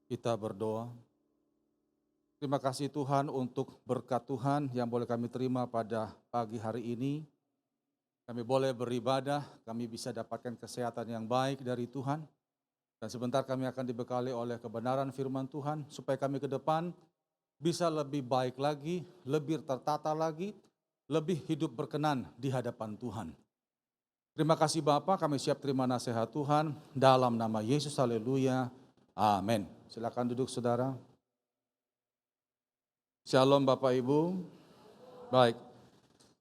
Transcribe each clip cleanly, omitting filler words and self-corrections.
Kita berdoa. Terima kasih Tuhan untuk berkat Tuhan yang boleh kami terima pada pagi hari ini. Kami boleh beribadah, kami bisa dapatkan kesehatan yang baik dari Tuhan. Dan sebentar kami akan dibekali oleh kebenaran firman Tuhan, supaya kami ke depan bisa lebih baik lagi, lebih tertata lagi, lebih hidup berkenan di hadapan Tuhan. Terima kasih Bapa, kami siap terima nasihat Tuhan. Dalam nama Yesus, haleluya, amin. Silakan duduk saudara. Shalom Bapak Ibu. Baik,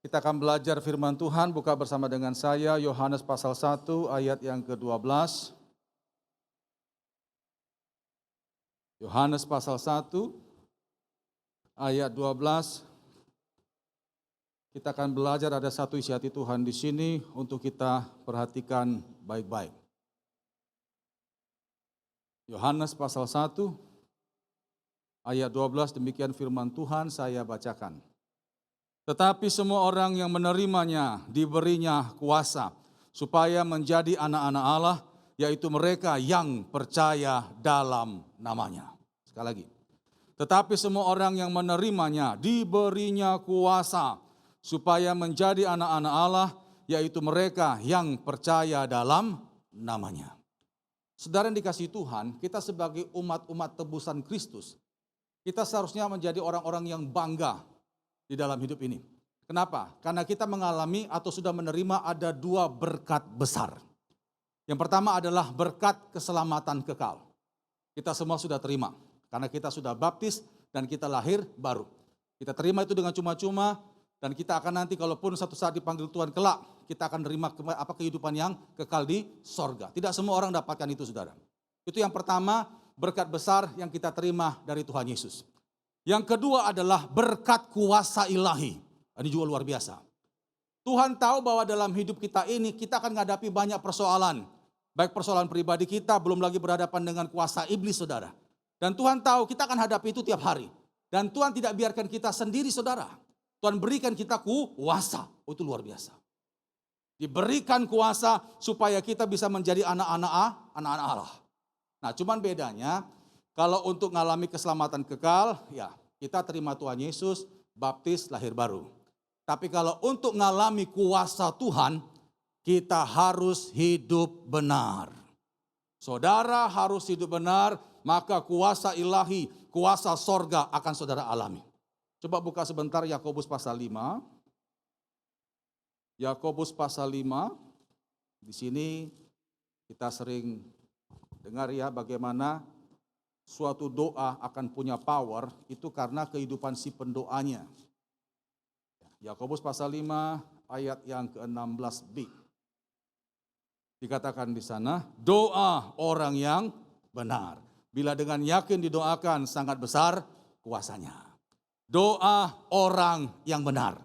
kita akan belajar firman Tuhan, buka bersama dengan saya Yohanes pasal 1 ayat yang ke-12. Yohanes pasal 1 ayat 12. Kita akan belajar, ada satu isi hati Tuhan di sini untuk kita perhatikan baik-baik. Yohanes pasal 1 ayat 12, demikian firman Tuhan, saya bacakan. Tetapi semua orang yang menerimanya diberinya kuasa supaya menjadi anak-anak Allah, yaitu mereka yang percaya dalam namanya. Sekali lagi. Tetapi semua orang yang menerimanya diberinya kuasa supaya menjadi anak-anak Allah, yaitu mereka yang percaya dalam namanya. Saudara yang dikasihi Tuhan, kita sebagai umat-umat tebusan Kristus, kita seharusnya menjadi orang-orang yang bangga di dalam hidup ini. Kenapa? Karena kita mengalami atau sudah menerima ada dua berkat besar. Yang pertama adalah berkat keselamatan kekal. Kita semua sudah terima, karena kita sudah baptis dan kita lahir baru. Kita terima itu dengan cuma-cuma, dan kita akan nanti kalaupun satu saat dipanggil Tuhan kelak, kita akan menerima kehidupan yang kekal di sorga. Tidak semua orang dapatkan itu, saudara. Itu yang pertama, berkat besar yang kita terima dari Tuhan Yesus. Yang kedua adalah berkat kuasa ilahi. Ini juga luar biasa. Tuhan tahu bahwa dalam hidup kita ini kita akan menghadapi banyak persoalan. Baik persoalan pribadi kita, belum lagi berhadapan dengan kuasa iblis, saudara. Dan Tuhan tahu kita akan hadapi itu tiap hari. Dan Tuhan tidak biarkan kita sendiri, saudara. Tuhan berikan kita kuasa. Itu luar biasa. Diberikan kuasa supaya kita bisa menjadi anak-anak Allah. Nah, cuman bedanya kalau untuk mengalami keselamatan kekal, ya kita terima Tuhan Yesus, baptis, lahir baru. Tapi kalau untuk mengalami kuasa Tuhan, kita harus hidup benar. Saudara harus hidup benar, maka kuasa ilahi, kuasa sorga akan saudara alami. Coba buka sebentar Yakobus pasal 5. Yakobus pasal 5. Di sini kita sering dengar ya bagaimana suatu doa akan punya power, itu karena kehidupan si pendoanya. Yakobus pasal 5 ayat yang ke-16b. Dikatakan di sana, doa orang yang benar, bila dengan yakin didoakan sangat besar kuasanya. Doa orang yang benar,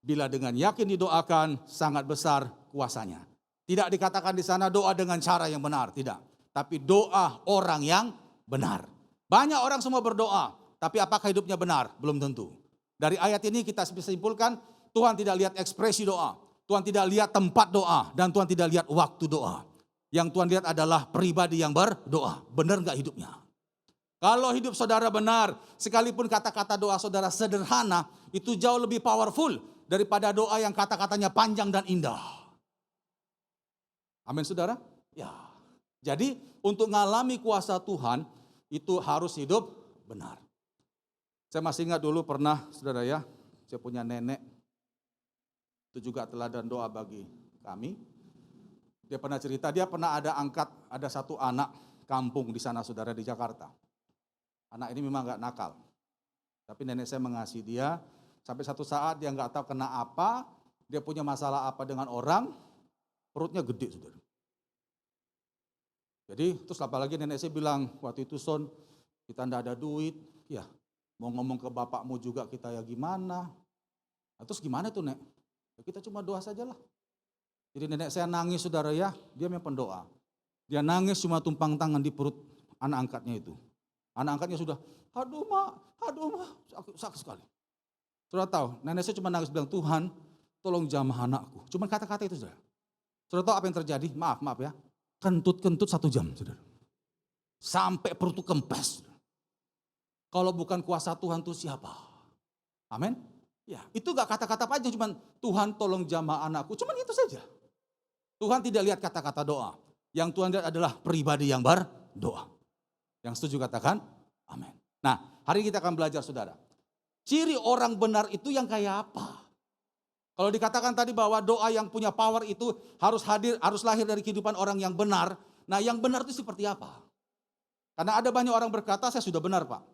bila dengan yakin didoakan sangat besar kuasanya. Tidak dikatakan di sana doa dengan cara yang benar, tidak. Tapi doa orang yang benar. Banyak orang semua berdoa, tapi apakah hidupnya benar? Belum tentu. Dari ayat ini kita bisa simpulkan, Tuhan tidak lihat ekspresi doa, Tuhan tidak lihat tempat doa, dan Tuhan tidak lihat waktu doa. Yang Tuhan lihat adalah pribadi yang berdoa. Benar gak hidupnya? Kalau hidup saudara benar, sekalipun kata-kata doa saudara sederhana, itu jauh lebih powerful daripada doa yang kata-katanya panjang dan indah. Amin saudara? Ya. Jadi untuk mengalami kuasa Tuhan, itu harus hidup benar. Saya masih ingat dulu pernah saudara ya, saya punya nenek, itu juga teladan doa bagi kami. Dia pernah cerita, dia pernah ada satu anak kampung di sana saudara di Jakarta. Anak ini memang gak nakal, tapi nenek saya mengasihi dia, sampai satu saat dia gak tahu kena apa, dia punya masalah apa dengan orang, perutnya gede saudara. Jadi terus apalagi nenek saya bilang, waktu itu Son, kita gak ada duit, ya mau ngomong ke bapakmu juga kita ya gimana. Nah, terus gimana tuh nek? Ya, kita cuma doa sajalah. Jadi nenek saya nangis saudara ya, dia memang pendoa. Dia nangis cuma tumpang tangan di perut anak angkatnya itu. Anak angkatnya sudah, aduh mak, sakit sekali. Saudara tahu, nenek saya cuma nangis bilang, Tuhan tolong jamah anakku. Cuma kata-kata itu saudara. Saudara tahu apa yang terjadi? Maaf ya, kentut-kentut 1 jam saudara. Sampai perut kempes. Kalau bukan kuasa Tuhan itu siapa? Amin. Ya, itu gak kata-kata panjang, cuman Tuhan tolong jamah anakku, cuman itu saja. Tuhan tidak lihat kata-kata doa. Yang Tuhan lihat adalah pribadi yang berdoa. Yang setuju katakan amin. Nah, hari ini kita akan belajar saudara. Ciri orang benar itu yang kayak apa? Kalau dikatakan tadi bahwa doa yang punya power itu harus lahir dari kehidupan orang yang benar. Nah, yang benar itu seperti apa? Karena ada banyak orang berkata, saya sudah benar Pak.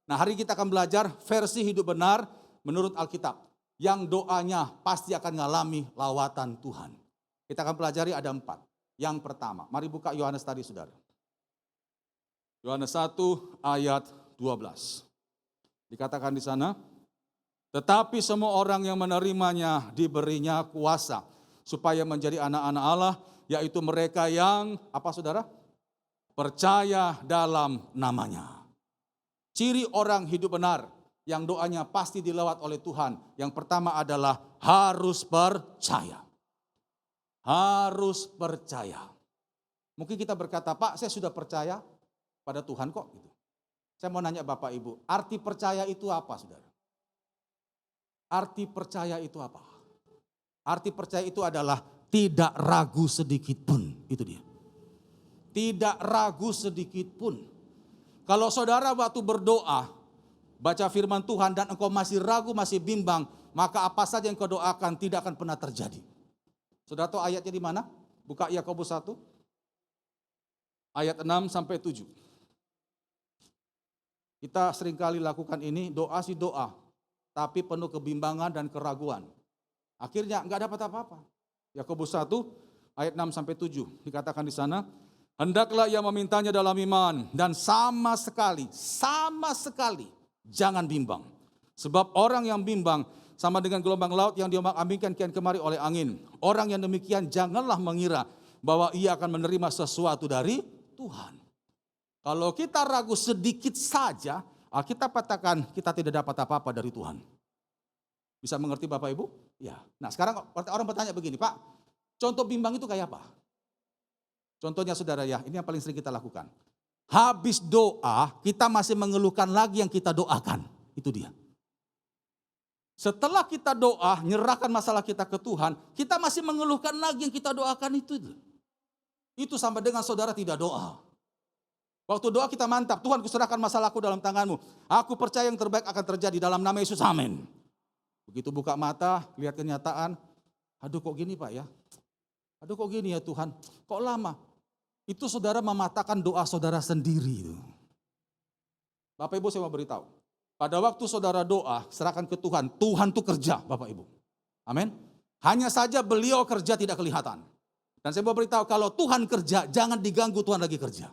Nah, hari ini kita akan belajar versi hidup benar menurut Alkitab. Yang doanya pasti akan mengalami lawatan Tuhan. Kita akan pelajari ada 4. Yang pertama, mari buka Yohanes tadi saudara. Yohanes 1 ayat 12. Dikatakan di sana, tetapi semua orang yang menerimanya diberinya kuasa supaya menjadi anak-anak Allah, yaitu mereka yang apa saudara? Percaya dalam namanya. Ciri orang hidup benar yang doanya pasti dilawat oleh Tuhan. Yang pertama adalah harus percaya. Harus percaya. Mungkin kita berkata, Pak saya sudah percaya pada Tuhan kok. Gitu. Saya mau nanya Bapak Ibu, arti percaya itu apa saudara? Arti percaya itu apa? Arti percaya itu adalah tidak ragu sedikit pun. Itu dia. Tidak ragu sedikit pun. Kalau saudara waktu berdoa, baca firman Tuhan dan engkau masih ragu, masih bimbang, maka apa saja yang kau doakan tidak akan pernah terjadi. Saudara tahu ayatnya di mana? Buka Yakobus 1. Ayat 6 sampai 7. Kita seringkali lakukan ini, doa sih doa, tapi penuh kebimbangan dan keraguan. Akhirnya enggak dapat apa-apa. Yakobus 1 ayat 6 sampai 7 dikatakan di sana, hendaklah ia memintanya dalam iman dan sama sekali jangan bimbang. Sebab orang yang bimbang sama dengan gelombang laut yang diombang-ambingkan kian kemari oleh angin. Orang yang demikian janganlah mengira bahwa ia akan menerima sesuatu dari Tuhan. Kalau kita ragu sedikit saja, kita katakan kita tidak dapat apa-apa dari Tuhan. Bisa mengerti Bapak Ibu? Ya. Nah sekarang orang bertanya begini, Pak, contoh bimbang itu kayak apa? Contohnya saudara ya, ini yang paling sering kita lakukan. Habis doa, kita masih mengeluhkan lagi yang kita doakan. Itu dia. Setelah kita doa, nyerahkan masalah kita ke Tuhan, kita masih mengeluhkan lagi yang kita doakan itu. Itu sama dengan saudara tidak doa. Waktu doa kita mantap, Tuhan kuserahkan masalahku dalam tanganmu. Aku percaya yang terbaik akan terjadi dalam nama Yesus, amin. Begitu buka mata, lihat kenyataan, aduh kok gini Pak ya. Aduh kok gini ya Tuhan, kok lama. Itu saudara mematahkan doa saudara sendiri. Bapak Ibu saya mau beritahu. Pada waktu saudara doa, serahkan ke Tuhan, Tuhan tuh kerja Bapak Ibu. Amin. Hanya saja beliau kerja tidak kelihatan. Dan saya mau beritahu kalau Tuhan kerja, jangan diganggu Tuhan lagi kerja.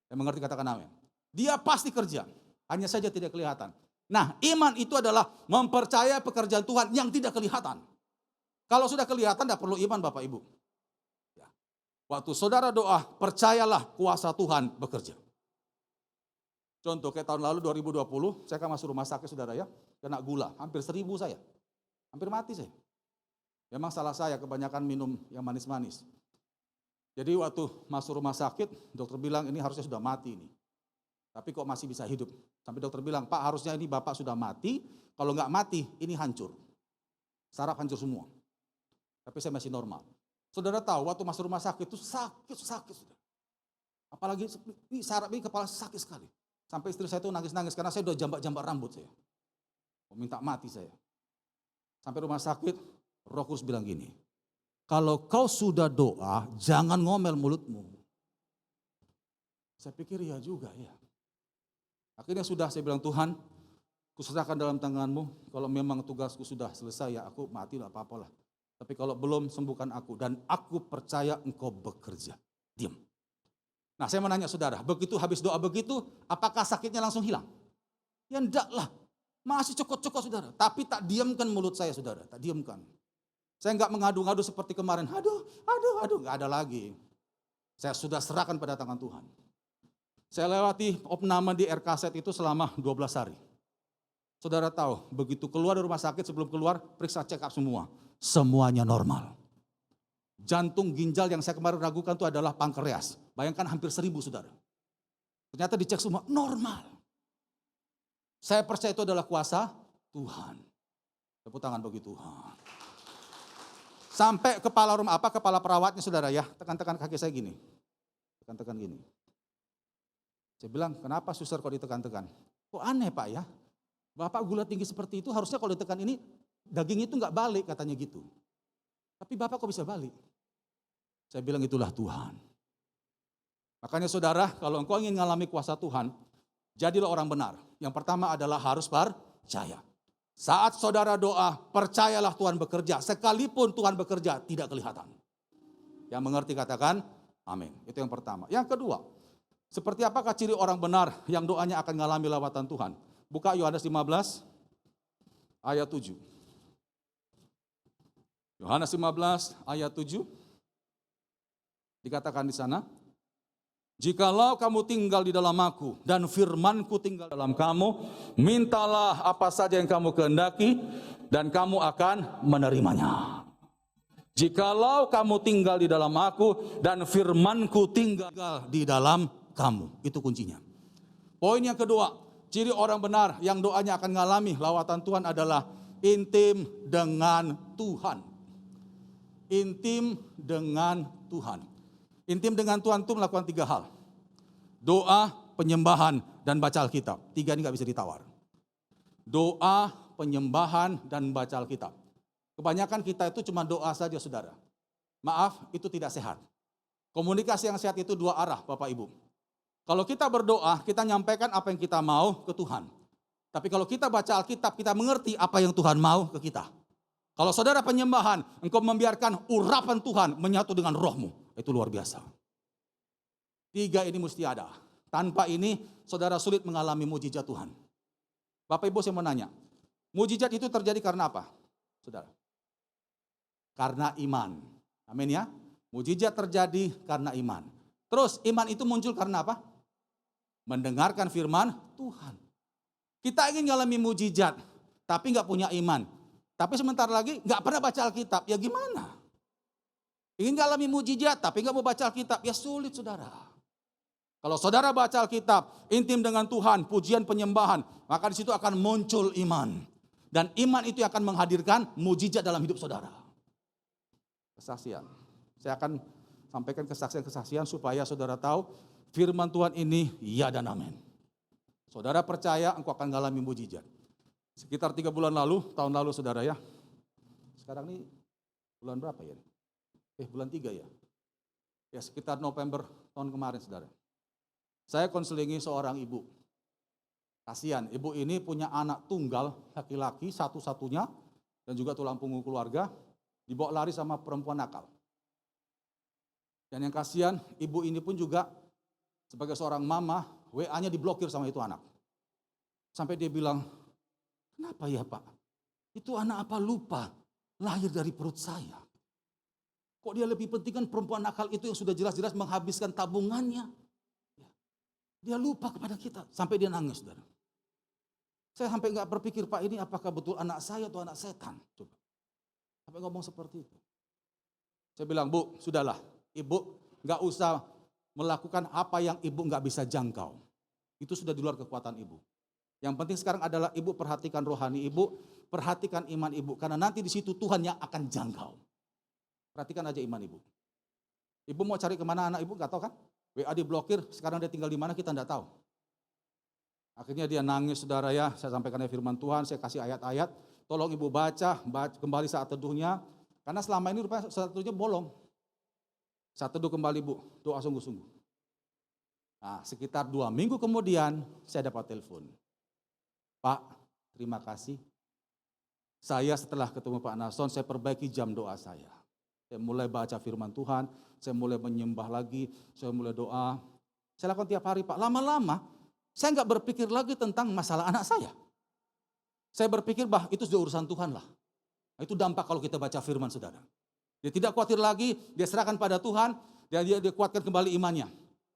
Saya mengerti katakan amin. Dia pasti kerja, hanya saja tidak kelihatan. Nah iman itu adalah mempercayai pekerjaan Tuhan yang tidak kelihatan. Kalau sudah kelihatan tidak perlu iman Bapak Ibu. Ya. Waktu saudara doa, percayalah kuasa Tuhan bekerja. Contoh kayak tahun lalu 2020, saya kan masuk rumah sakit saudara ya, kena gula, hampir 1000 saya. Hampir mati saya. Memang salah saya kebanyakan minum yang manis-manis. Jadi waktu masuk rumah sakit, dokter bilang ini harusnya sudah mati ini. Tapi kok masih bisa hidup. Sampai dokter bilang, Pak harusnya ini Bapak sudah mati, kalau nggak mati ini hancur. Saraf hancur semua. Tapi saya masih normal. Saudara tahu waktu masuk rumah sakit itu sakit. Apalagi ini saraf ini kepala sakit sekali. Sampai istri saya itu nangis-nangis karena saya udah jambak-jambak rambut saya. Minta mati saya. Sampai rumah sakit, Roh Kudus bilang gini, kalau kau sudah doa, jangan ngomel mulutmu. Saya pikir ya juga ya. Akhirnya sudah saya bilang, Tuhan, kuserahkan dalam tanganmu, kalau memang tugasku sudah selesai ya aku mati lah apa-apalah. Tapi kalau belum sembuhkan aku dan aku percaya engkau bekerja. Diam. Nah saya mau nanya saudara, begitu habis doa begitu, apakah sakitnya langsung hilang? Ya enggak lah, masih cokot-cokot saudara. Tapi tak diamkan mulut saya saudara, tak diamkan. Saya enggak mengadu-ngadu seperti kemarin, aduh, enggak ada lagi. Saya sudah serahkan pada tangan Tuhan. Saya lewati opname di RKZ itu selama 12 hari. Saudara tahu, begitu keluar dari rumah sakit sebelum keluar, periksa check up semua. Semuanya normal. Jantung ginjal yang saya kemarin ragukan itu adalah pankreas. Bayangkan hampir 1000 saudara. Ternyata dicek semua normal. Saya percaya itu adalah kuasa Tuhan. Tepuk tangan bagi Tuhan. Sampai kepala kepala perawatnya saudara ya, tekan-tekan kaki saya gini. Tekan-tekan gini. Saya bilang, kenapa suster kok ditekan-tekan? Kok aneh Pak ya? Bapak gula tinggi seperti itu harusnya kalau ditekan ini daging itu nggak balik katanya gitu. Tapi Bapak kok bisa balik? Saya bilang itulah Tuhan. Makanya saudara, kalau engkau ingin mengalami kuasa Tuhan, jadilah orang benar. Yang pertama adalah harus percaya. Saat saudara doa, percayalah Tuhan bekerja. Sekalipun Tuhan bekerja, tidak kelihatan. Yang mengerti katakan, amin. Itu yang pertama. Yang kedua, seperti apakah ciri orang benar yang doanya akan mengalami lawatan Tuhan? Buka Yohanes 15, ayat 7. Yohanes 15, ayat 7. Dikatakan di sana, jikalau kamu tinggal di dalam aku dan firmanku tinggal dalam kamu, mintalah apa saja yang kamu kehendaki dan kamu akan menerimanya. Jikalau kamu tinggal di dalam aku dan firmanku tinggal di dalam kamu. Itu kuncinya. Poin yang kedua, ciri orang benar yang doanya akan mengalami lawatan Tuhan adalah intim dengan Tuhan. Intim dengan Tuhan. Intim dengan Tuhan itu melakukan 3 hal. Doa, penyembahan, dan baca Alkitab. 3 ini gak bisa ditawar. Doa, penyembahan, dan baca Alkitab. Kebanyakan kita itu cuma doa saja saudara. Maaf, itu tidak sehat. Komunikasi yang sehat itu 2 arah Bapak Ibu. Kalau kita berdoa, kita nyampaikan apa yang kita mau ke Tuhan. Tapi kalau kita baca Alkitab, kita mengerti apa yang Tuhan mau ke kita. Kalau saudara penyembahan, engkau membiarkan urapan Tuhan menyatu dengan rohmu. Itu luar biasa. 3 ini mesti ada. Tanpa ini, saudara sulit mengalami mujizat Tuhan. Bapak Ibu saya mau nanya, mujizat itu terjadi karena apa? Saudara. Karena iman. Amin ya. Mujizat terjadi karena iman. Terus iman itu muncul karena apa? Mendengarkan firman Tuhan. Kita ingin mengalami mujizat, tapi gak punya iman. Tapi sebentar lagi gak pernah baca Alkitab, ya gimana? Ingin mengalami mujizat, tapi gak mau baca Alkitab, ya sulit saudara. Kalau saudara baca Alkitab, intim dengan Tuhan, pujian penyembahan, maka di situ akan muncul iman. Dan iman itu akan menghadirkan mujizat dalam hidup saudara. Kesaksian. Saya akan sampaikan kesaksian-kesaksian supaya saudara tahu firman Tuhan ini ya dan amin. Saudara percaya engkau akan mengalami mujizat. Sekitar 3 bulan lalu, tahun lalu saudara ya. Sekarang ini bulan berapa ya? Bulan 3 ya. Ya sekitar November tahun kemarin saudara. Saya konselingi seorang ibu. Kasihan, ibu ini punya anak tunggal laki-laki satu-satunya dan juga tulang punggung keluarga, dibawa lari sama perempuan nakal. Dan yang kasihan, ibu ini pun juga sebagai seorang mama, WA-nya diblokir sama itu anak. Sampai dia bilang, kenapa ya Pak? Itu anak apa lupa lahir dari perut saya. Kok dia lebih penting kan perempuan nakal itu yang sudah jelas-jelas menghabiskan tabungannya. Dia lupa kepada kita, sampai dia nangis saudara. Saya sampai nggak berpikir, Pak ini apakah betul anak saya atau anak setan? Coba. Sampai ngomong seperti itu. Saya bilang, Bu, sudahlah. Ibu nggak usah melakukan apa yang ibu nggak bisa jangkau. Itu sudah di luar kekuatan ibu. Yang penting sekarang adalah ibu perhatikan rohani ibu, perhatikan iman ibu. Karena nanti di situ Tuhan yang akan jangkau. Perhatikan aja iman ibu. Ibu mau cari kemana anak ibu nggak tahu kan? WA diblokir, sekarang dia tinggal di mana kita nggak tahu. Akhirnya dia nangis saudara ya, saya sampaikan firman Tuhan, saya kasih ayat-ayat, tolong ibu baca kembali saat teduhnya, karena selama ini rupanya saat teduhnya bolong. Saat teduh kembali bu, doa sungguh-sungguh. Nah sekitar 2 minggu kemudian saya dapat telepon. Pak, terima kasih. Saya setelah ketemu Pak Nason, saya perbaiki jam doa saya. Saya mulai baca firman Tuhan, saya mulai menyembah lagi, saya mulai doa. Saya lakukan tiap hari Pak, lama-lama saya nggak berpikir lagi tentang masalah anak saya. Saya berpikir bah itu sudah urusan Tuhan lah. Itu dampak kalau kita baca firman saudara. Dia tidak khawatir lagi, dia serahkan pada Tuhan, dia kuatkan kembali imannya.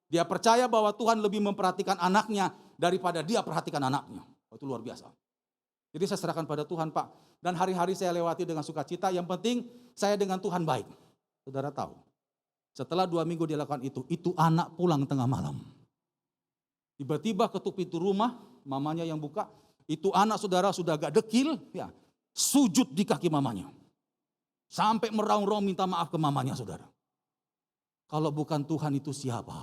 Dia percaya bahwa Tuhan lebih memperhatikan anaknya daripada dia perhatikan anaknya. Itu luar biasa. Jadi saya serahkan pada Tuhan Pak. Dan hari-hari saya lewati dengan sukacita, yang penting saya dengan Tuhan baik. Saudara tahu, setelah 2 minggu dia lakukan itu anak pulang tengah malam. Tiba-tiba ketuk pintu rumah, mamanya yang buka, itu anak saudara sudah agak dekil, ya, sujud di kaki mamanya. Sampai meraung-raung minta maaf ke mamanya saudara. Kalau bukan Tuhan itu siapa?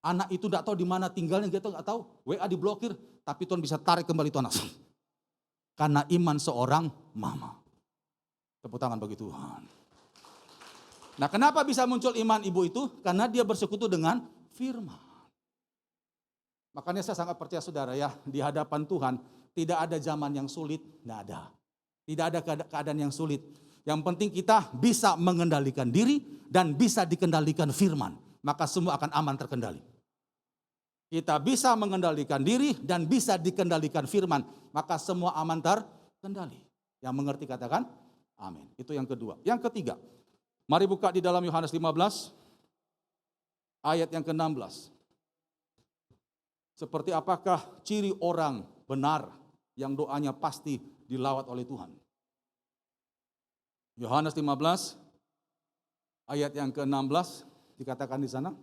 Anak itu tidak tahu di mana tinggalnya, dia nggak tahu. WA diblokir, tapi Tuhan bisa tarik kembali itu anak. Karena iman seorang mama. Tepuk tangan bagi Tuhan. Nah, kenapa bisa muncul iman ibu itu? Karena dia bersekutu dengan firman. Makanya saya sangat percaya saudara ya, di hadapan Tuhan tidak ada zaman yang sulit, tidak ada. Tidak ada keadaan yang sulit. Yang penting kita bisa mengendalikan diri dan bisa dikendalikan firman. Maka semua akan aman terkendali. Kita bisa mengendalikan diri dan bisa dikendalikan firman. Maka semua aman terkendali. Yang mengerti katakan amin. Itu yang kedua. Yang ketiga, mari buka di dalam Yohanes 15 ayat yang ke-16. Seperti apakah ciri orang benar yang doanya pasti dilawat oleh Tuhan. Yohanes 15 ayat yang ke-16 dikatakan di sana.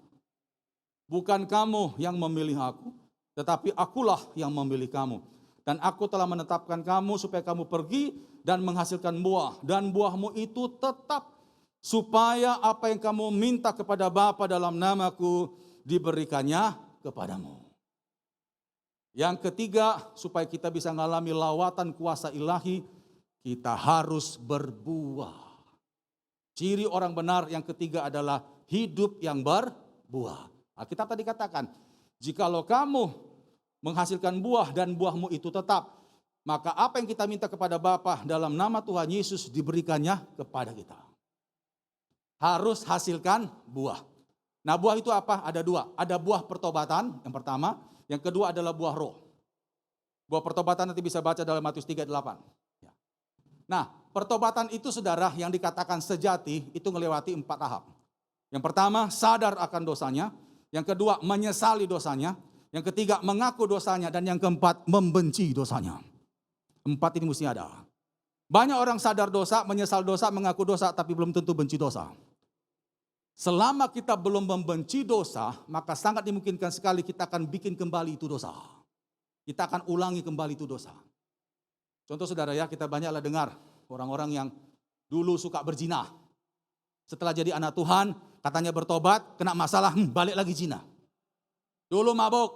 Bukan kamu yang memilih aku, tetapi akulah yang memilih kamu. Dan aku telah menetapkan kamu supaya kamu pergi dan menghasilkan buah. Dan buahmu itu tetap, supaya apa yang kamu minta kepada Bapa dalam namaku diberikannya kepadamu. Yang ketiga, supaya kita bisa mengalami lawatan kuasa ilahi, kita harus berbuah. Ciri orang benar yang ketiga adalah hidup yang berbuah. Alkitab tadi katakan, jikalau kamu menghasilkan buah dan buahmu itu tetap, maka apa yang kita minta kepada Bapa dalam nama Tuhan Yesus diberikannya kepada kita. Harus hasilkan buah. Nah, buah itu apa? Ada dua. Ada buah pertobatan yang pertama, yang kedua adalah buah roh. Buah pertobatan nanti bisa baca dalam Matius 3:8. Nah, pertobatan itu saudara yang dikatakan sejati itu melewati 4 tahap. Yang pertama, sadar akan dosanya. Yang kedua, menyesali dosanya. Yang ketiga, mengaku dosanya. Dan yang keempat, membenci dosanya. 4 ini mesti ada. Banyak orang sadar dosa, menyesal dosa, mengaku dosa, tapi belum tentu benci dosa. Selama kita belum membenci dosa, maka sangat dimungkinkan sekali kita akan bikin kembali itu dosa. Kita akan ulangi kembali itu dosa. Contoh saudara ya, kita banyaklah dengar orang-orang yang dulu suka berzina. Setelah jadi anak Tuhan, katanya bertobat, kena masalah, balik lagi zina. Dulu mabuk,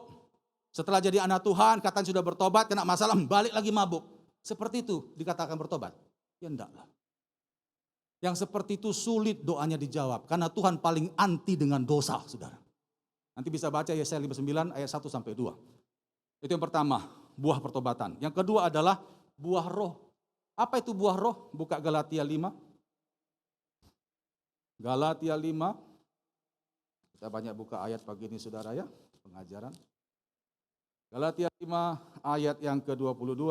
setelah jadi anak Tuhan, katanya sudah bertobat, kena masalah, balik lagi mabuk. Seperti itu dikatakan bertobat? Ya enggaklah. Yang seperti itu sulit doanya dijawab, karena Tuhan paling anti dengan dosa, saudara. Nanti bisa baca Yesaya 59 ayat 1-2. Itu yang pertama, buah pertobatan. Yang kedua adalah buah roh. Apa itu buah roh? Buka Galatia 5. Galatia 5. Kita banyak buka ayat pagi ini saudara ya, pengajaran. Galatia 5 ayat yang ke-22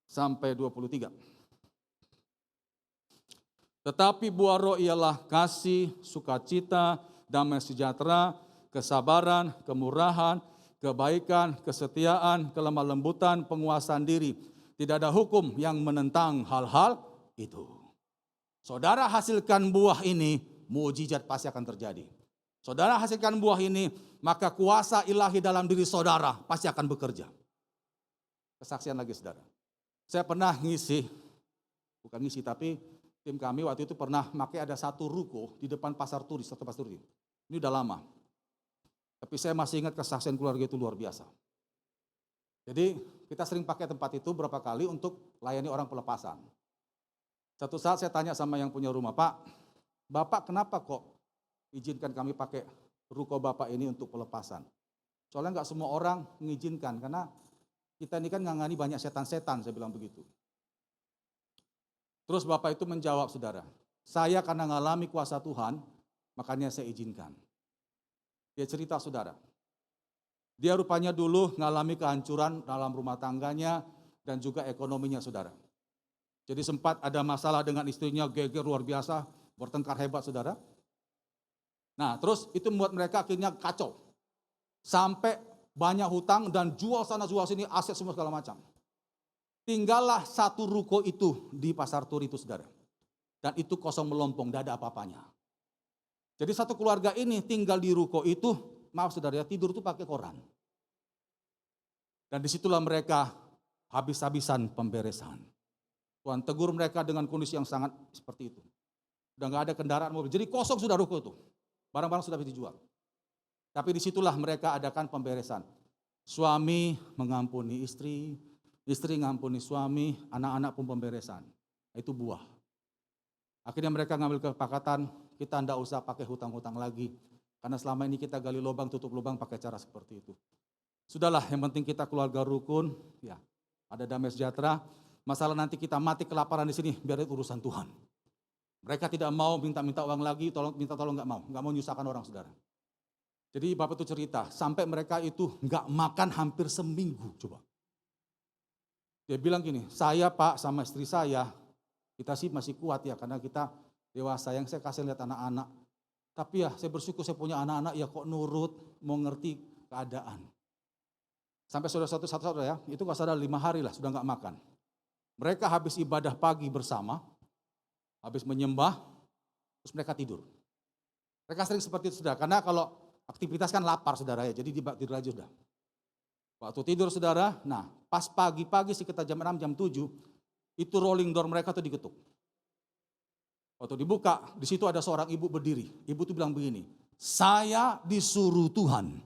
sampai 23. Tetapi buah roh ialah kasih, sukacita, damai sejahtera, kesabaran, kemurahan, kebaikan, kesetiaan, kelemah lembutan, penguasaan diri. Tidak ada hukum yang menentang hal-hal itu. Saudara hasilkan buah ini, mukjizat pasti akan terjadi. Saudara hasilkan buah ini, maka kuasa ilahi dalam diri saudara pasti akan bekerja. Kesaksian lagi saudara. Saya pernah bukan ngisi tapi tim kami waktu itu pernah pakai ada satu ruko di depan pasar turi, satu pasar turi. Ini udah lama. Tapi saya masih ingat kesaksian keluarga itu luar biasa. Jadi kita sering pakai tempat itu berapa kali untuk layani orang pelepasan. Satu saat saya tanya sama yang punya rumah, Pak, Bapak kenapa kok izinkan kami pakai ruko Bapak ini untuk pelepasan? Soalnya nggak semua orang mengizinkan, karena kita ini kan ngangani banyak setan-setan, saya bilang begitu. Terus Bapak itu menjawab, saudara, saya karena ngalami kuasa Tuhan, makanya saya izinkan. Dia cerita saudara, dia rupanya dulu ngalami kehancuran dalam rumah tangganya dan juga ekonominya saudara. Jadi sempat ada masalah dengan istrinya, geger luar biasa, bertengkar hebat saudara. Nah terus itu membuat mereka akhirnya kacau. Sampai banyak hutang dan jual sana jual sini, aset semua segala macam. Tinggallah satu ruko itu di pasar turi itu saudara. Dan itu kosong melompong, tidak ada apa-apanya. Jadi satu keluarga ini tinggal di ruko itu maaf saudara ya, tidur itu pakai koran. Dan disitulah mereka habis-habisan pemberesan. Tuhan tegur mereka dengan kondisi yang sangat seperti itu. Udah gak ada kendaraan mobil, jadi kosong sudah ruko itu. Barang-barang sudah bisa dijual. Tapi disitulah mereka adakan pemberesan. Suami mengampuni istri, istri mengampuni suami, anak-anak pun pemberesan. Itu buah. Akhirnya mereka ngambil kesepakatan, kita tidak usah pakai hutang-hutang lagi. Karena selama ini kita gali lubang, tutup lubang pakai cara seperti itu. Sudahlah, yang penting kita keluarga rukun, ya ada damai sejahtera. Masalah nanti kita mati kelaparan di sini, biar itu urusan Tuhan. Mereka tidak mau minta-minta uang lagi, minta tolong nggak mau menyusahkan orang saudara. Jadi Bapak itu cerita, sampai mereka itu nggak makan hampir seminggu, coba. Dia bilang gini, saya Pak sama istri saya, kita sih masih kuat ya karena kita dewasa, yang saya kasih lihat anak-anak. Tapi ya saya bersyukur saya punya anak-anak ya kok nurut, mau ngerti keadaan. Sampai saudara ya, itu kalau saudara 5 hari lah sudah nggak makan. Mereka habis ibadah pagi bersama, habis menyembah, terus mereka tidur. Mereka sering seperti itu saudara, karena kalau aktivitas kan lapar saudara ya, jadi tidur aja sudah. Waktu tidur saudara, nah pas pagi-pagi sekitar jam 6, jam 7, itu rolling door mereka tuh diketuk. Waktu dibuka, di situ ada seorang ibu berdiri. Ibu tuh bilang begini, saya disuruh Tuhan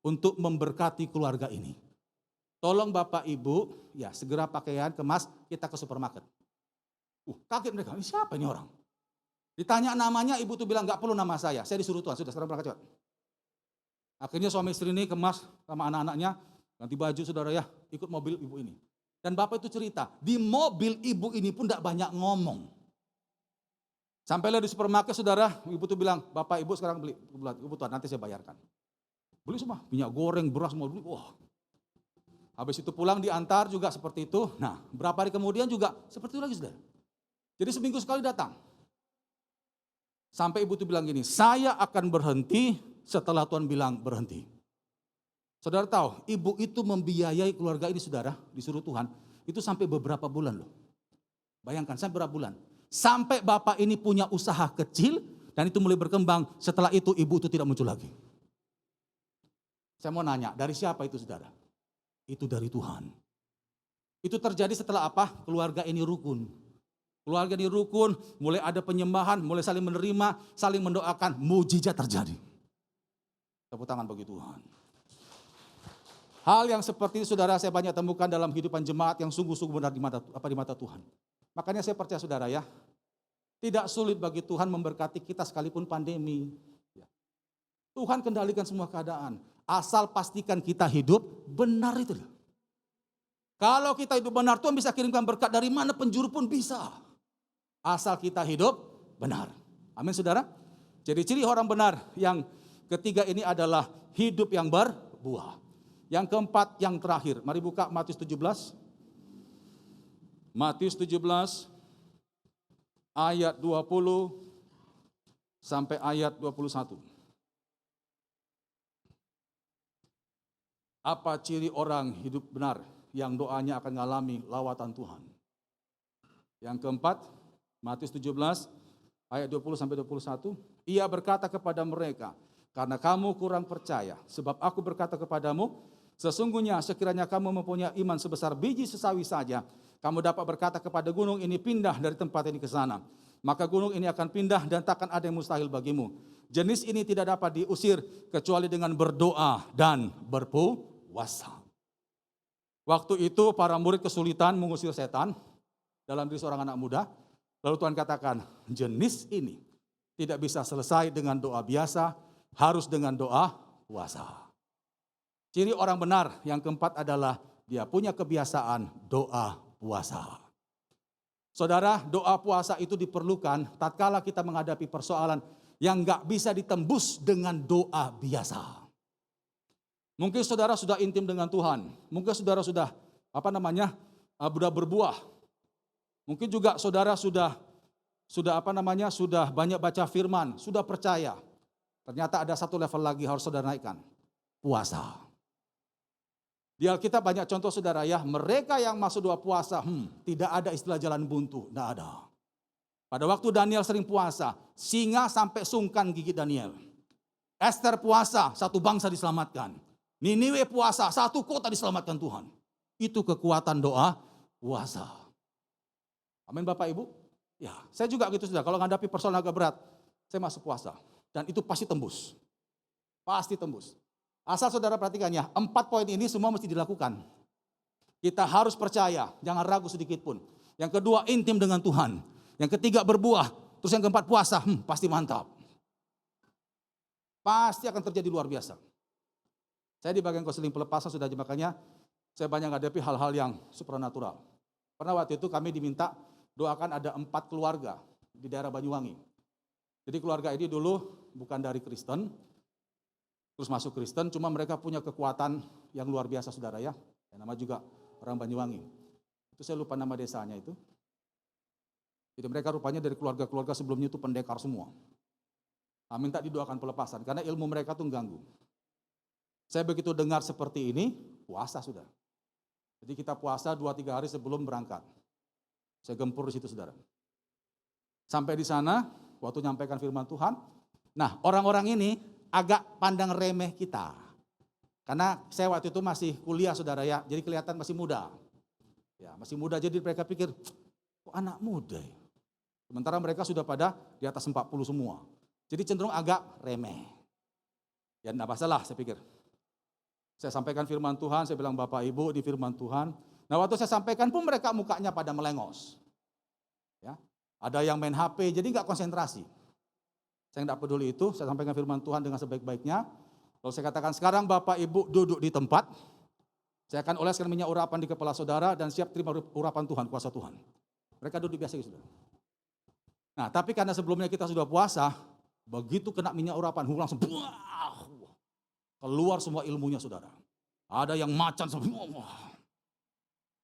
untuk memberkati keluarga ini. Tolong Bapak Ibu, ya segera pakaian, kemas, kita ke supermarket. Kaget mereka, ini siapa ini orang? Ditanya namanya, ibu tuh bilang, gak perlu nama saya disuruh Tuhan, sudah sekarang berangkat cepat. Akhirnya suami istri ini kemas sama anak-anaknya, ganti baju saudara ya, ikut mobil ibu ini. Dan Bapak itu cerita, di mobil ibu ini pun gak banyak ngomong. Sampailah di supermarket saudara, ibu tuh bilang, Bapak Ibu sekarang beli, ibu Tuhan nanti saya bayarkan. Beli semua, minyak goreng, beras semua beli, wah. Habis itu pulang diantar juga seperti itu. Nah, berapa hari kemudian juga seperti itu lagi saudara. Jadi seminggu sekali datang. Sampai ibu itu bilang gini, saya akan berhenti setelah Tuhan bilang berhenti. Saudara tahu, ibu itu membiayai keluarga ini saudara, disuruh Tuhan, itu sampai beberapa bulan loh. Bayangkan, sampai berapa bulan. Sampai bapak ini punya usaha kecil, dan itu mulai berkembang, setelah itu ibu itu tidak muncul lagi. Saya mau nanya, dari siapa itu saudara? Itu dari Tuhan. Itu terjadi setelah apa? Keluarga ini rukun. Keluarga ini rukun, mulai ada penyembahan, mulai saling menerima, saling mendoakan, mujizat terjadi. Tepuk tangan bagi Tuhan. Hal yang seperti ini saudara saya banyak temukan dalam kehidupan jemaat yang sungguh-sungguh benar di mata Tuhan. Makanya saya percaya saudara ya, tidak sulit bagi Tuhan memberkati kita sekalipun pandemi. Tuhan kendalikan semua keadaan. Asal pastikan kita hidup benar itu. Kalau kita hidup benar, Tuhan bisa kirimkan berkat dari mana penjuru pun bisa. Asal kita hidup benar. Amin saudara. Jadi ciri orang benar yang ketiga ini adalah hidup yang berbuah. Yang keempat, yang terakhir. Mari buka Matius 17. Matius 17 ayat 20 sampai ayat 21. Apa ciri orang hidup benar yang doanya akan mengalami lawatan Tuhan? Yang keempat, Matius 17 ayat 20 sampai 21. Ia berkata kepada mereka, karena kamu kurang percaya, sebab aku berkata kepadamu, sesungguhnya sekiranya kamu mempunyai iman sebesar biji sesawi saja, kamu dapat berkata kepada gunung ini pindah dari tempat ini ke sana. Maka gunung ini akan pindah dan takkan ada yang mustahil bagimu. Jenis ini tidak dapat diusir kecuali dengan berdoa dan berpuasa. Waktu itu para murid kesulitan mengusir setan dalam diri seorang anak muda. Lalu Tuhan katakan, jenis ini tidak bisa selesai dengan doa biasa, harus dengan doa puasa. Ciri orang benar yang keempat adalah dia punya kebiasaan doa puasa. Saudara, doa puasa itu diperlukan tatkala kita menghadapi persoalan yang gak bisa ditembus dengan doa biasa. Mungkin saudara sudah intim dengan Tuhan, mungkin saudara sudah sudah berbuah. Mungkin juga saudara sudah banyak baca firman, sudah percaya. Ternyata ada satu level lagi harus saudara naikkan, puasa. Di Alkitab banyak contoh saudara ya, mereka yang masuk doa puasa, tidak ada istilah jalan buntu, tidak ada. Pada waktu Daniel sering puasa, singa sampai sungkan gigit Daniel. Ester puasa, satu bangsa diselamatkan. Niniwe puasa, satu kota diselamatkan Tuhan. Itu kekuatan doa puasa. Amin Bapak Ibu. Ya, saya juga gitu sudah. Kalau menghadapi persoalan agak berat, saya masuk puasa. Dan itu pasti tembus. Pasti tembus. Asal saudara perhatikan ya, 4 poin ini semua mesti dilakukan. Kita harus percaya, jangan ragu sedikit pun. Yang kedua, intim dengan Tuhan. Yang ketiga, berbuah. Terus yang keempat, puasa. Pasti mantap. Pasti akan terjadi luar biasa. Saya di bagian konseling pelepasan sudah, makanya saya banyak menghadapi hal-hal yang supranatural. Pernah waktu itu kami diminta doakan ada 4 keluarga di daerah Banyuwangi. Jadi keluarga ini dulu bukan dari Kristen, terus masuk Kristen, cuma mereka punya kekuatan yang luar biasa saudara ya. Nama juga orang Banyuwangi. Itu saya lupa nama desanya itu. Jadi mereka rupanya dari keluarga-keluarga sebelumnya itu pendekar semua. Minta didoakan pelepasan karena ilmu mereka tuh ganggu. Saya begitu dengar seperti ini, puasa sudah. Jadi kita puasa 2-3 hari sebelum berangkat. Saya gempur di situ saudara. Sampai di sana, waktu nyampaikan firman Tuhan, nah orang-orang ini agak pandang remeh kita. Karena saya waktu itu masih kuliah saudara ya, jadi kelihatan masih muda. Ya, masih muda jadi mereka pikir, kok anak muda ya? Sementara mereka sudah pada di atas 40 semua. Jadi cenderung agak remeh. Ya enggak masalah saya pikir. Saya sampaikan firman Tuhan, saya bilang Bapak Ibu di firman Tuhan. Nah waktu saya sampaikan pun mereka mukanya pada melengos. Ya, ada yang main HP jadi enggak konsentrasi. Saya enggak peduli itu, saya sampaikan firman Tuhan dengan sebaik-baiknya. Lalu saya katakan sekarang Bapak Ibu duduk di tempat. Saya akan oleskan minyak urapan di kepala saudara dan siap terima urapan Tuhan, kuasa Tuhan. Mereka duduk biasa gitu. Nah tapi karena sebelumnya kita sudah puasa, begitu kena minyak urapan, langsung keluar semua ilmunya saudara. Ada yang macan semua.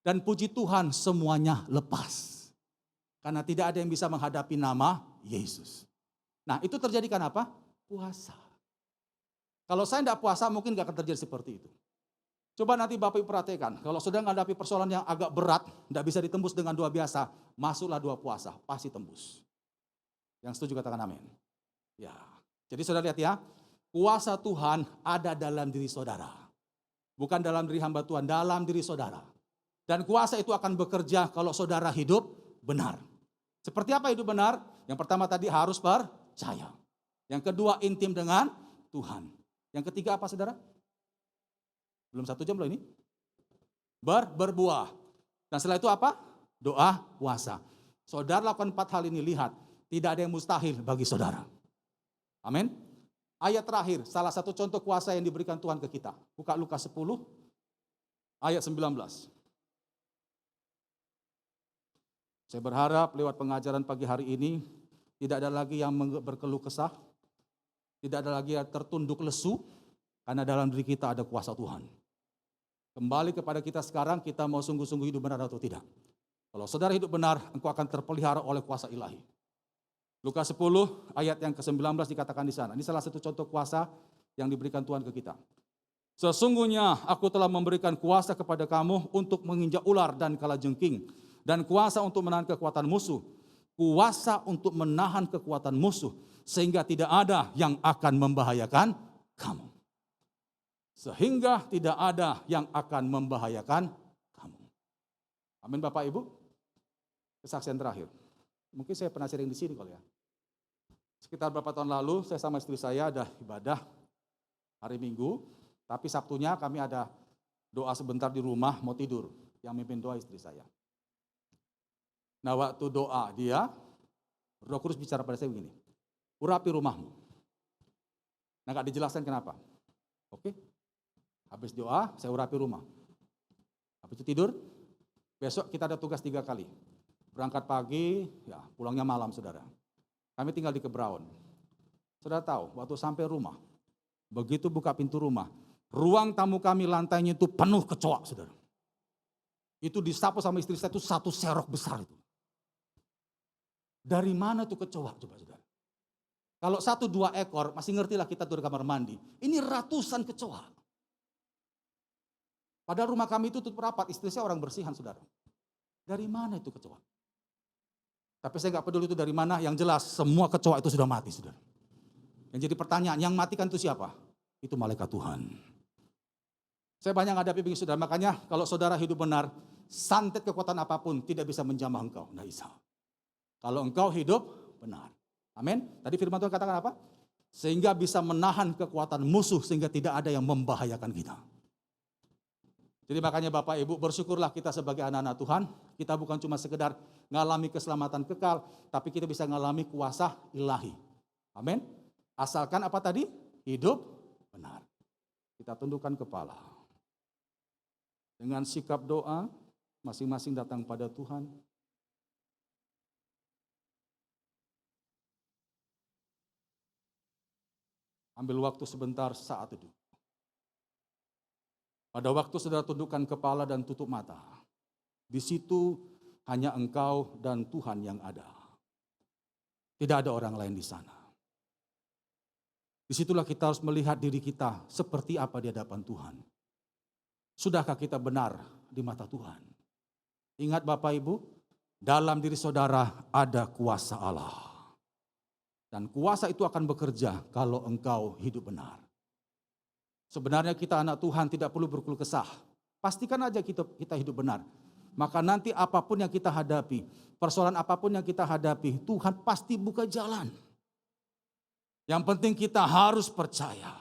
Dan puji Tuhan semuanya lepas. Karena tidak ada yang bisa menghadapi nama Yesus. Nah itu terjadi karena apa? Puasa. Kalau saya tidak puasa mungkin gak akan terjadi seperti itu. Coba nanti Bapak Ibu perhatikan. Kalau sudah menghadapi persoalan yang agak berat, tidak bisa ditembus dengan doa biasa, masuklah doa puasa, pasti tembus. Yang setuju katakan amin. Ya, jadi saudara lihat ya. Kuasa Tuhan ada dalam diri saudara. Bukan dalam diri hamba Tuhan, dalam diri saudara. Dan kuasa itu akan bekerja kalau saudara hidup benar. Seperti apa hidup benar? Yang pertama tadi harus percaya. Yang kedua intim dengan Tuhan. Yang ketiga apa saudara? Belum 1 jam loh ini. Berbuah. Dan setelah itu apa? Doa, puasa. Saudara lakukan 4 hal ini, lihat. Tidak ada yang mustahil bagi saudara. Amin. Ayat terakhir, salah satu contoh kuasa yang diberikan Tuhan ke kita. Buka Lukas 10, ayat 19. Saya berharap lewat pengajaran pagi hari ini, tidak ada lagi yang berkeluh kesah, tidak ada lagi yang tertunduk lesu, karena dalam diri kita ada kuasa Tuhan. Kembali kepada kita sekarang, kita mau sungguh-sungguh hidup benar atau tidak. Kalau saudara hidup benar, engkau akan terpelihara oleh kuasa ilahi. Lukas 10 ayat yang ke-19 dikatakan di sana. Ini salah satu contoh kuasa yang diberikan Tuhan ke kita. Sesungguhnya aku telah memberikan kuasa kepada kamu untuk menginjak ular dan kalajengking. Dan kuasa untuk menahan kekuatan musuh. Kuasa untuk menahan kekuatan musuh. Sehingga tidak ada yang akan membahayakan kamu. Sehingga tidak ada yang akan membahayakan kamu. Amin Bapak Ibu. Kesaksian terakhir. Mungkin saya pernah sharing di sini kalau ya. Sekitar beberapa tahun lalu saya sama istri saya ada ibadah hari Minggu. Tapi Sabtunya kami ada doa sebentar di rumah mau tidur. Yang mimpin doa istri saya. Nah waktu doa dia, Roh Kudus bicara pada saya begini. Urapi rumahmu. Nah gak dijelaskan kenapa. Oke. Habis doa saya urapi rumah. Habis itu tidur. Besok kita ada tugas 3 kali. Berangkat pagi, ya pulangnya malam saudara. Kami tinggal di Kebraun. Saudara tahu, waktu sampai rumah, begitu buka pintu rumah, ruang tamu kami lantainya itu penuh kecoa saudara. Itu disapu sama istri saya itu 1 serok besar itu. Dari mana tuh kecoa coba saudara? Kalau 1-2 ekor masih ngertilah kita tuh di kamar mandi. Ini ratusan kecoa. Padahal rumah kami itu tutup rapat, istri saya orang bersihan saudara. Dari mana itu kecoa? Tapi saya nggak peduli itu dari mana, yang jelas semua kecoa itu sudah mati, saudara. Yang jadi pertanyaan, yang matikan itu siapa? Itu malaikat Tuhan. Saya banyak hadapi begini saudara, makanya kalau saudara hidup benar, santet kekuatan apapun tidak bisa menjamah engkau. Tidak bisa. Kalau engkau hidup benar. Amin. Tadi firman Tuhan katakan apa? Sehingga bisa menahan kekuatan musuh sehingga tidak ada yang membahayakan kita. Jadi makanya Bapak Ibu bersyukurlah kita sebagai anak-anak Tuhan. Kita bukan cuma sekedar ngalami keselamatan kekal, tapi kita bisa ngalami kuasa ilahi. Amin. Asalkan apa tadi? Hidup benar. Kita tundukkan kepala. Dengan sikap doa, masing-masing datang pada Tuhan. Ambil waktu sebentar saat itu. Pada waktu saudara tundukkan kepala dan tutup mata. Di situ hanya engkau dan Tuhan yang ada. Tidak ada orang lain di sana. Disitulah kita harus melihat diri kita seperti apa di hadapan Tuhan. Sudahkah kita benar di mata Tuhan? Ingat Bapak Ibu, dalam diri saudara ada kuasa Allah. Dan kuasa itu akan bekerja kalau engkau hidup benar. Sebenarnya kita anak Tuhan tidak perlu berkeluh kesah. Pastikan aja kita hidup benar. Maka nanti apapun yang kita hadapi, persoalan apapun yang kita hadapi, Tuhan pasti buka jalan. Yang penting kita harus percaya.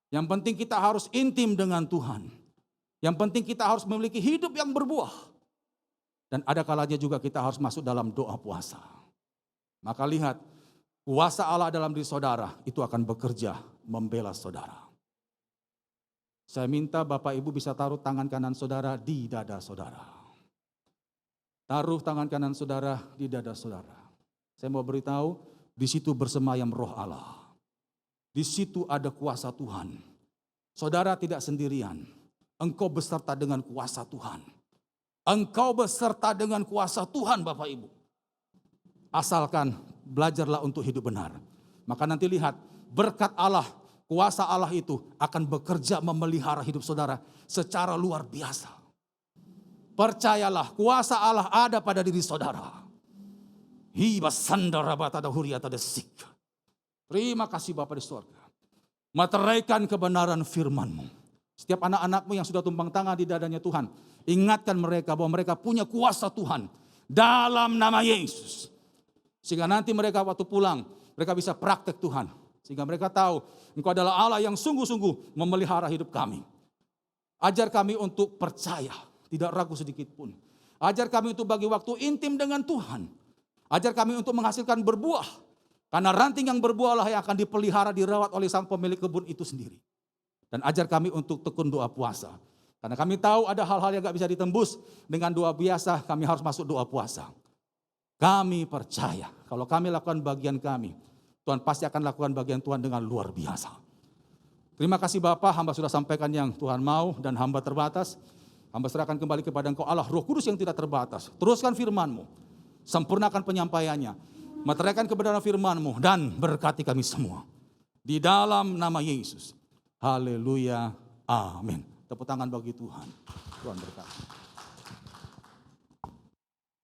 Yang penting kita harus intim dengan Tuhan. Yang penting kita harus memiliki hidup yang berbuah. Dan ada kalanya juga kita harus masuk dalam doa puasa. Maka lihat, kuasa Allah dalam diri saudara itu akan bekerja membela saudara. Saya minta Bapak Ibu bisa taruh tangan kanan saudara di dada saudara. Taruh tangan kanan saudara di dada saudara. Saya mau beritahu, di situ bersemayam roh Allah. Di situ ada kuasa Tuhan. Saudara tidak sendirian. Engkau beserta dengan kuasa Tuhan. Engkau beserta dengan kuasa Tuhan Bapak Ibu. Asalkan belajarlah untuk hidup benar. Maka nanti lihat berkat Allah, kuasa Allah itu akan bekerja memelihara hidup saudara secara luar biasa. Percayalah kuasa Allah ada pada diri saudara. Terima kasih Bapa di surga. Materaikan kebenaran firman-Mu. Setiap anak-anak-Mu yang sudah tumpang tangan di dadanya Tuhan, ingatkan mereka bahwa mereka punya kuasa Tuhan dalam nama Yesus. Sehingga nanti mereka waktu pulang, mereka bisa praktek Tuhan. Sehingga mereka tahu Engkau adalah Allah yang sungguh-sungguh memelihara hidup kami. Ajar kami untuk percaya, tidak ragu sedikit pun. Ajar kami untuk bagi waktu intim dengan Tuhan. Ajar kami untuk menghasilkan berbuah. Karena ranting yang berbuah lah yang akan dipelihara, dirawat oleh sang pemilik kebun itu sendiri. Dan ajar kami untuk tekun doa puasa. Karena kami tahu ada hal-hal yang gak bisa ditembus dengan doa biasa, kami harus masuk doa puasa. Kami percaya kalau kami lakukan bagian kami, Tuhan pasti akan lakukan bagian Tuhan dengan luar biasa. Terima kasih Bapak, hamba sudah sampaikan yang Tuhan mau dan hamba terbatas. Hamba serahkan kembali kepada Engkau Allah Roh Kudus yang tidak terbatas. Teruskan firman-Mu, sempurnakan penyampaiannya, meteraikan kebenaran firman-Mu dan berkati kami semua. Di dalam nama Yesus. Haleluya. Amin. Tepuk tangan bagi Tuhan. Tuhan berkati.